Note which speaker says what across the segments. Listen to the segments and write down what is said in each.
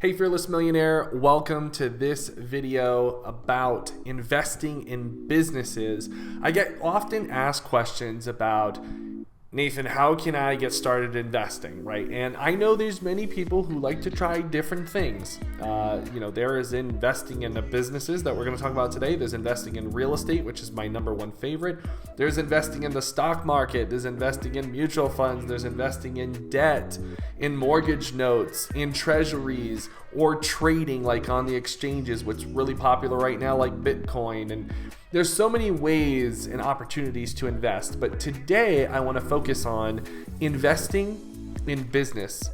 Speaker 1: Hey Fearless Millionaire, welcome to this video about investing in businesses. I get often asked questions about, Nathan, how can I get started investing, right? And I know there's many people who like to try different things. There is investing in the businesses that we're going to talk about today. There's investing in real estate, which is my number one favorite. There's investing in the stock market. There's investing in mutual funds. There's investing in debt, in mortgage notes, in treasuries, or trading like on the exchanges, which is really popular right now, like Bitcoin. And there's so many ways and opportunities to invest. But today I want to focus on investing in business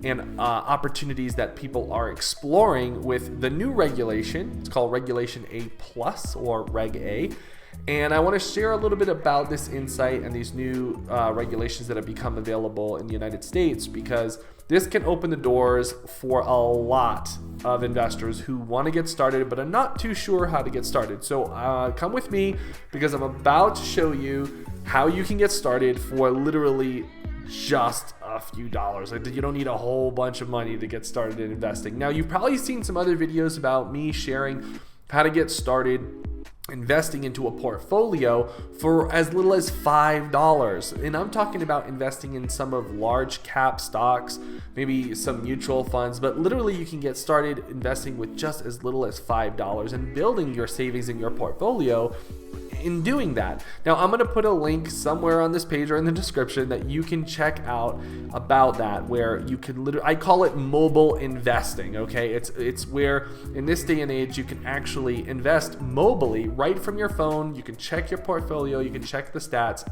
Speaker 1: and opportunities that people are exploring with the new regulation. It's called Regulation A Plus or Reg A. And I want to share a little bit about this insight and these new regulations that have become available in the United States, because this can open the doors for a lot of investors who want to get started but are not too sure how to get started. So come with me, because I'm about to show you how you can get started for literally just a few dollars. You don't need a whole bunch of money to get started in investing. Now, you've probably seen some other videos about me sharing how to get started investing into a portfolio for as little as $5. And I'm talking about investing in some of large cap stocks, maybe some mutual funds, but literally you can get started investing with just as little as $5 and building your savings in your portfolio in doing that. Now, I'm going to put a link somewhere on this page or in the description that you can check out about that, where you can literally, I call it mobile investing. Okay. It's where in this day and age, you can actually invest mobily right from your phone. You can check your portfolio. You can check the stats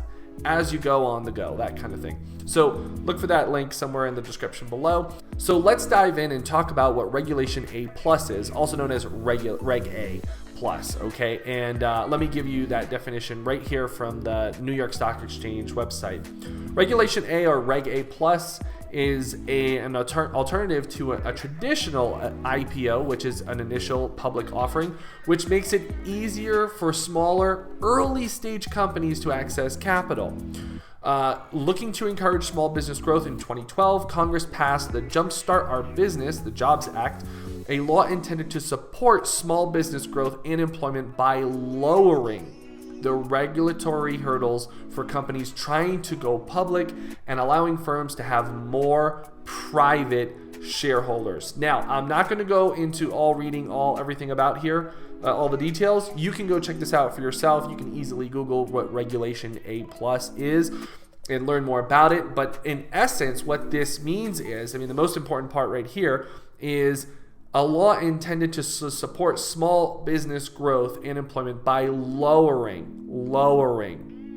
Speaker 1: as you go on the go, that kind of thing. So look for that link somewhere in the description below. So let's dive in and talk about what Regulation A Plus is, also known as Reg A Plus, okay? And let me give you that definition right here from the New York Stock Exchange website. Regulation A or Reg A Plus is an alternative to a traditional IPO, which is an initial public offering, which makes it easier for smaller early stage companies to access capital. Looking to encourage small business growth in 2012, Congress passed the Jumpstart Our Business, the Jobs Act, a law intended to support small business growth and employment by lowering the regulatory hurdles for companies trying to go public and allowing firms to have more private shareholders. Now, I'm not going to go into everything about here, all the details. You can go check this out for yourself. You can easily Google what Regulation A Plus is and learn more about it. But in essence, what this means is, the most important part right here is a law intended to support small business growth and employment by lowering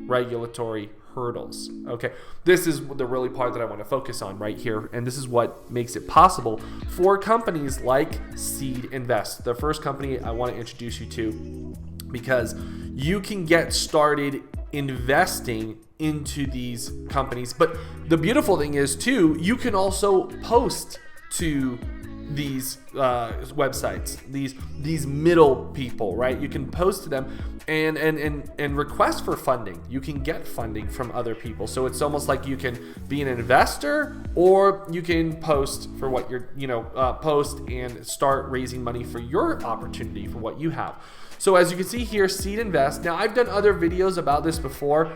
Speaker 1: regulatory hurdles. Okay, this is the really part that I want to focus on right here, and this is what makes it possible for companies like Seed Invest, the first company I want to introduce you to, because you can get started investing into these companies. But the beautiful thing is too, you can also post to these websites, these middle people, right? You can post to them and request for funding. You can get funding from other people. So it's almost like you can be an investor, or you can post for what you're, post and start raising money for your opportunity for what you have. So as you can see here, Seed Invest. Now, I've done other videos about this before,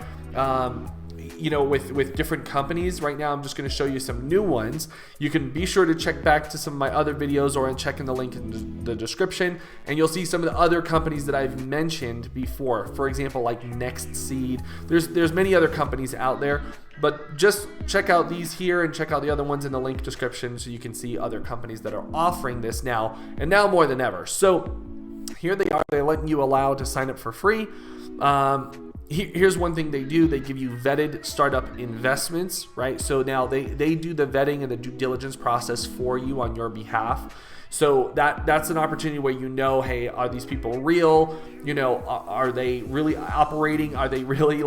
Speaker 1: with different companies. Right now, I'm just going to show you some new ones. You can be sure to check back to some of my other videos or check in the link in the description, and you'll see some of the other companies that I've mentioned before. For example, like Next Seed. There's many other companies out there, but just check out these here and check out the other ones in the link description so you can see other companies that are offering this now, and now more than ever. So here they are. They're letting you allow to sign up for free. Here's one thing they do. They give you vetted startup investments, right? So now they do the vetting and the due diligence process for you on your behalf. So that's an opportunity where hey, are these people real? Are they really operating? Are they really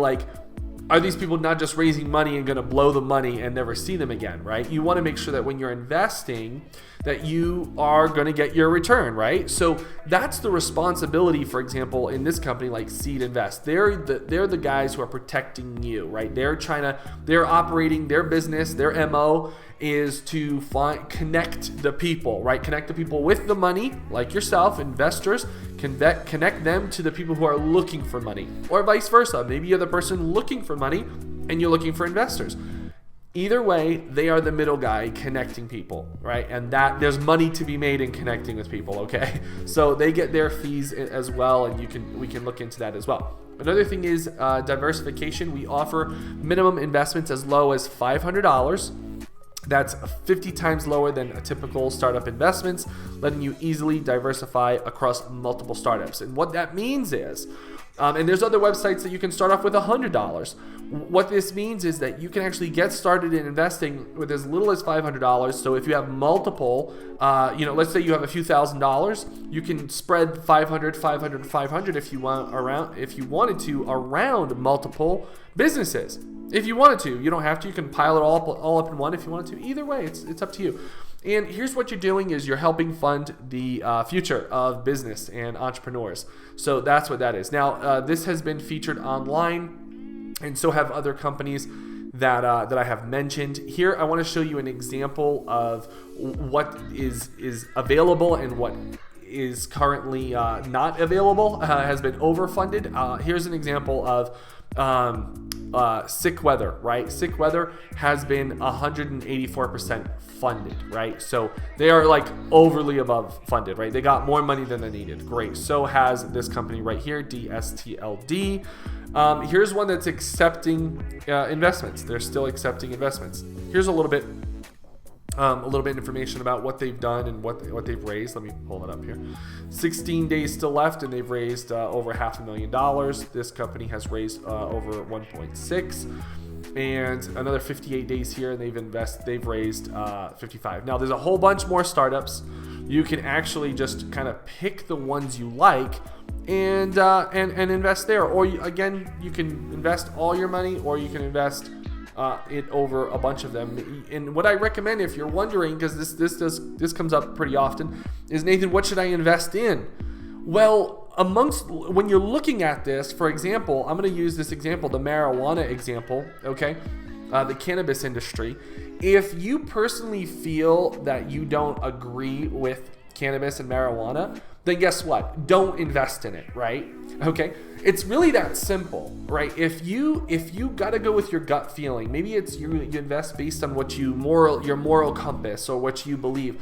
Speaker 1: are these people not just raising money and going to blow the money and never see them again, right? You want to make sure that when you're investing, that you are going to get your return, right? So that's the responsibility, for example, in this company like Seed Invest. They're the guys who are protecting you, right? They're operating their business, their MO is to connect the people, right? Connect the people with the money, like yourself, investors, connect them to the people who are looking for money, or vice versa. Maybe you're the person looking for money and you're looking for investors. Either way, they are the middle guy connecting people, right? And that there's money to be made in connecting with people, okay? So they get their fees as well, and we can look into that as well. Another thing is diversification. We offer minimum investments as low as $500. That's 50 times lower than a typical startup investments, letting you easily diversify across multiple startups. And what that means is, and there's other websites that you can start off with $100. What this means is that you can actually get started in investing with as little as $500. So if you have multiple, let's say you have a few $1,000s, you can spread 500, 500, 500 if you wanted to around multiple businesses. If you wanted to, you don't have to. You can pile it all up in one if you wanted to. Either way, it's up to you. And here's what you're doing is you're helping fund the future of business and entrepreneurs. So that's what that is. Now, this has been featured online, and so have other companies that I have mentioned. Here, I want to show you an example of what is available and what is currently not available, has been overfunded. Here's an example of Sick Weather, right? Sick Weather has been 184% funded, right? So they are like overly above funded, right? They got more money than they needed. Great. So has this company right here, DSTLD. Here's one that's accepting investments. They're still accepting investments. Here's a little bit information about what they've done and what they've raised. Let me pull it up here. 16 days still left, and they've raised over $500,000. This company has raised over 1.6, and another 58 days here, and they've raised 55. Now there's a whole bunch more startups. You can actually just kind of pick the ones you like and invest there, or you can invest all your money, or you can invest it over a bunch of them. And what I recommend, if you're wondering, because this comes up pretty often, is, Nathan, what should I invest in? Well, when you're looking at this, for example, I'm going to use this example, the marijuana example, okay, the cannabis industry. If you personally feel that you don't agree with cannabis and marijuana, then guess what? Don't invest in it, right? Okay, it's really that simple, right? If you got to go with your gut feeling, maybe it's you invest based on what your moral compass or what you believe.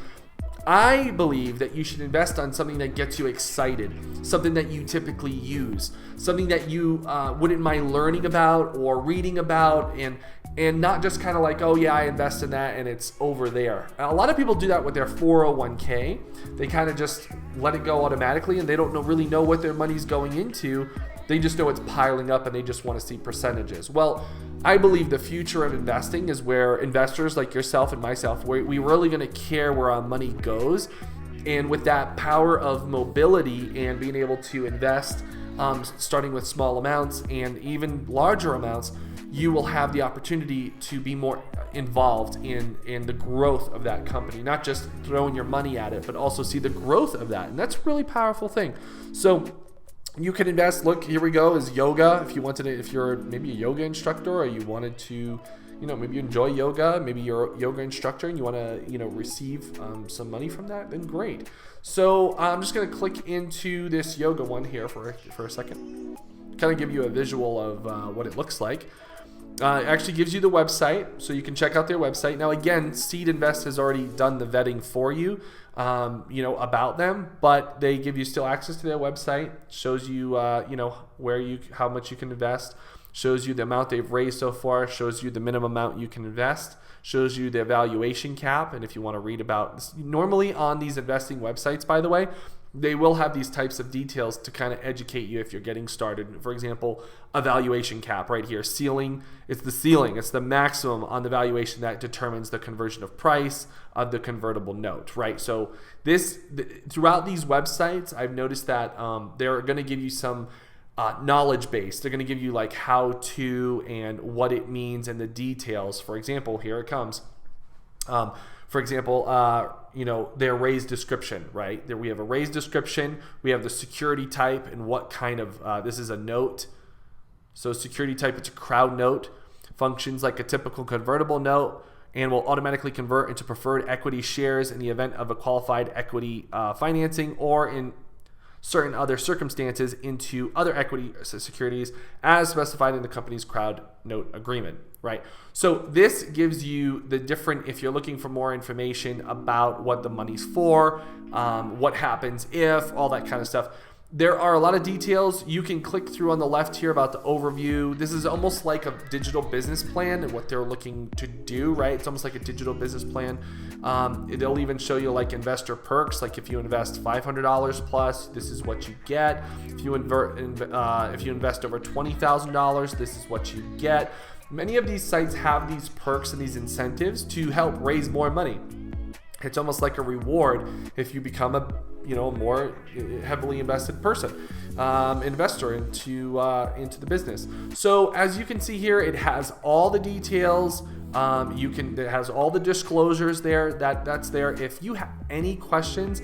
Speaker 1: I believe that you should invest on something that gets you excited, something that you typically use, something that you wouldn't mind learning about or reading about, and not just kind of like, oh yeah, I invest in that and it's over there. A lot of people do that with their 401k. They kind of just let it go automatically, and they don't really know what their money's going into. They just know it's piling up, and they just want to see percentages. Well, I believe the future of investing is where investors like yourself and myself, we're really going to care where our money goes. And with that power of mobility and being able to invest, starting with small amounts and even larger amounts, you will have the opportunity to be more involved in the growth of that company, not just throwing your money at it, but also see the growth of that. And that's a really powerful thing. So you can invest. Look, here we go, is yoga. If you're maybe a yoga instructor, or you wanted to, maybe you enjoy yoga, maybe you're a yoga instructor and you want to, receive some money from that, then great. So I'm just going to click into this yoga one here for a second, kind of give you a visual of what it looks like. It actually gives you the website, so you can check out their website. Now, again, Seed Invest has already done the vetting for you, about them, but they give you still access to their website. Shows you, how much you can invest. Shows you the amount they've raised so far. Shows you the minimum amount you can invest. Shows you the valuation cap, and if you want to read about this, normally on these investing websites, by the way, they will have these types of details to kind of educate you if you're getting started. For example, a valuation cap right here. Ceiling, it's the ceiling. It's the maximum on the valuation that determines the conversion of price of the convertible note, right? So throughout these websites, I've noticed that they're going to give you some knowledge base. They're going to give you like how to and what it means and the details. For example, here it comes. For example, their raised description, right? There we have a raised description. We have the security type and what kind of, this is a note. So security type, it's a crowd note. Functions like a typical convertible note and will automatically convert into preferred equity shares in the event of a qualified equity financing, or in certain other circumstances into other equity securities as specified in the company's crowd note agreement, right? So this gives you the different, if you're looking for more information about what the money's for, what happens if, all that kind of stuff. There are a lot of details. You can click through on the left here about the overview. This is almost like a digital business plan and what they're looking to do, right? It's almost like a digital business plan. They'll even show you like investor perks, like if you invest $500 plus, this is what you get. If you invest over $20,000, this is what you get. Many of these sites have these perks and these incentives to help raise more money. It's almost like a reward if you become a more heavily invested investor into the business. So as you can see here, it has all the details. It has all the disclosures there. That's there. If you have any questions,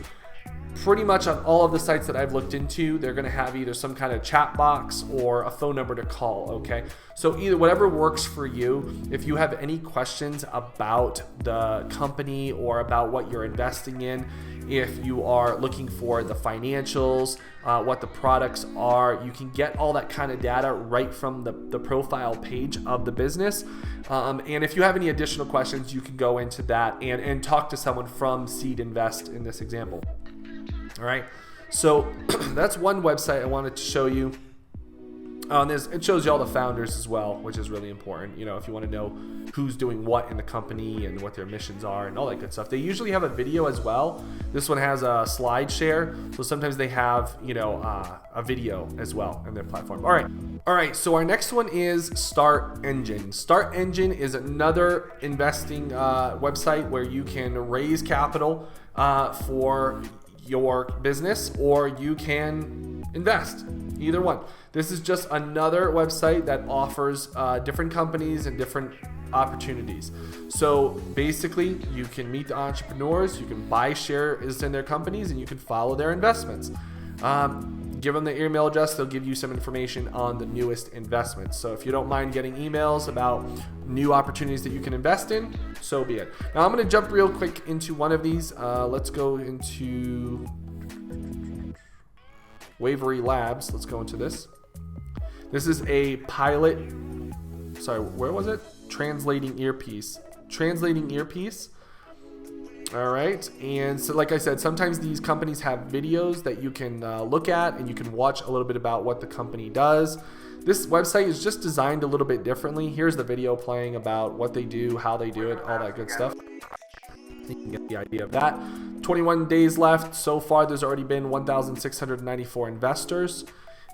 Speaker 1: pretty much on all of the sites that I've looked into, they're going to have either some kind of chat box or a phone number to call, okay? So either whatever works for you. If you have any questions about the company or about what you're investing in, if you are looking for the financials, what the products are, you can get all that kind of data right from the profile page of the business. And if you have any additional questions, you can go into that and talk to someone from Seed Invest in this example. All right, so that's one website I wanted to show you. It shows you all the founders as well, which is really important. If you want to know who's doing what in the company and what their missions are and all that good stuff. They usually have a video as well. This one has a slide share, so sometimes they have a video as well in their platform. All right. So our next one is Start Engine. Start Engine is another investing website where you can raise capital for your business, or you can invest, either one. This is just another website that offers different companies and different opportunities. So basically, you can meet the entrepreneurs, you can buy shares in their companies, and you can follow their investments. Give them the email address, they'll give you some information on the newest investments. So if you don't mind getting emails about new opportunities that you can invest in, so be it. Now I'm going to jump real quick into one of these. Let's go into Wavery Labs. Let's go into this. This is a pilot. Sorry, where was it? Translating earpiece. All right, and so like I said, sometimes these companies have videos that you can look at, and you can watch a little bit about what the company does. This website is just designed a little bit differently. Here's the video playing about what they do, how they do it, all that good stuff. You can get the idea of that. 21 days left. So far, there's already been 1,694 investors.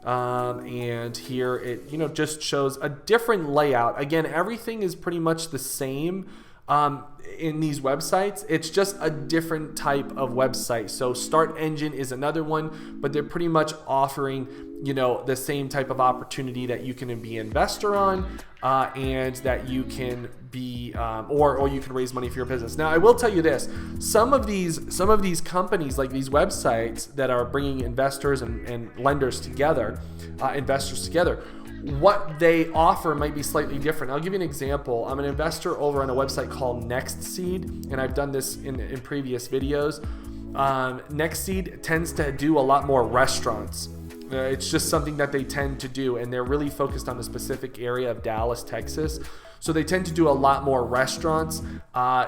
Speaker 1: And here it just shows a different layout. Again, everything is pretty much the same. In these websites, it's just a different type of website. So Start Engine is another one, but they're pretty much offering, the same type of opportunity that you can be an investor on, and that you can be, or you can raise money for your business. Now, I will tell you this: some of these companies, like these websites that are bringing investors and lenders together, investors together, what they offer might be slightly different. I'll give you an example. I'm an investor over on a website called NextSeed, and I've done this in previous videos. NextSeed tends to do a lot more restaurants. It's just something that they tend to do, and they're really focused on the specific area of Dallas, Texas. So they tend to do a lot more restaurants.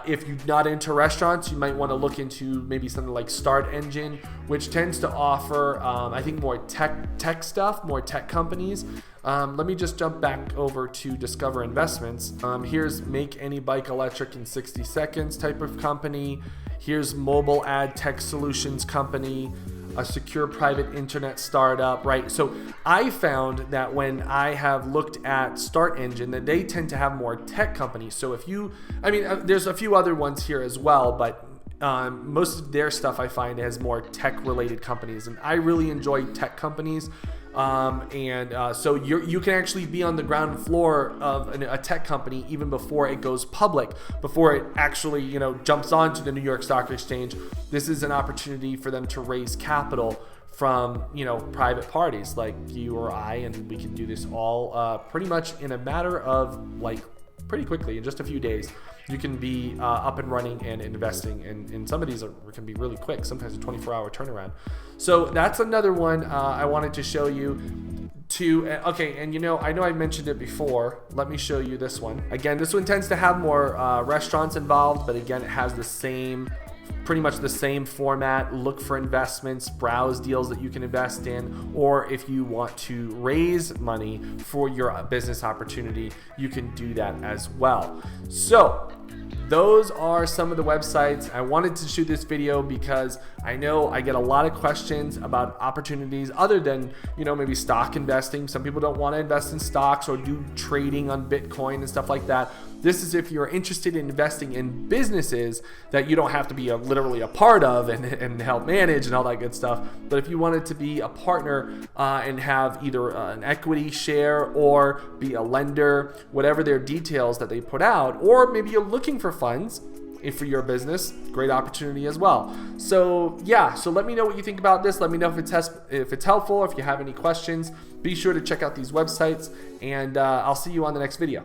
Speaker 1: If you're not into restaurants, you might want to look into maybe something like Start Engine, which tends to offer, I think, more tech stuff, more tech companies. Let me just jump back over to Discover Investments. Here's Make Any Bike Electric in 60 Seconds type of company. Here's Mobile Ad Tech Solutions company, a secure private internet startup, right? So I found that when I have looked at Start Engine, that they tend to have more tech companies. So there's a few other ones here as well, but most of their stuff I find has more tech related companies, and I really enjoy tech companies. So you can actually be on the ground floor of a tech company even before it goes public, before it actually, you know, jumps onto the New York Stock Exchange. This is an opportunity for them to raise capital from, you know, private parties like you or I, and we can do this all pretty much in a matter of like pretty quickly, in just a few days. You can be up and running and investing, and some of these can be really quick, sometimes a 24-hour turnaround. So that's another one I wanted to show you. Okay, and you know, I mentioned it before. Let me show you this one. Again, this one tends to have more restaurants involved, but again, it has pretty much the same format. Look for investments, browse deals that you can invest in, or if you want to raise money for your business opportunity, you can do that as well. So those are some of the websites. I wanted to shoot this video because I know I get a lot of questions about opportunities other than, you know, maybe stock investing. Some people don't want to invest in stocks or do trading on Bitcoin and stuff like that. This is if you're interested in investing in businesses that you don't have to be literally a part of and help manage and all that good stuff. But if you wanted to be a partner and have either an equity share or be a lender, whatever their details that they put out, or maybe you're looking for funds for your business, great opportunity as well. So yeah, so let me know what you think about this. Let me know if it's helpful. If you have any questions, be sure to check out these websites, and I'll see you on the next video.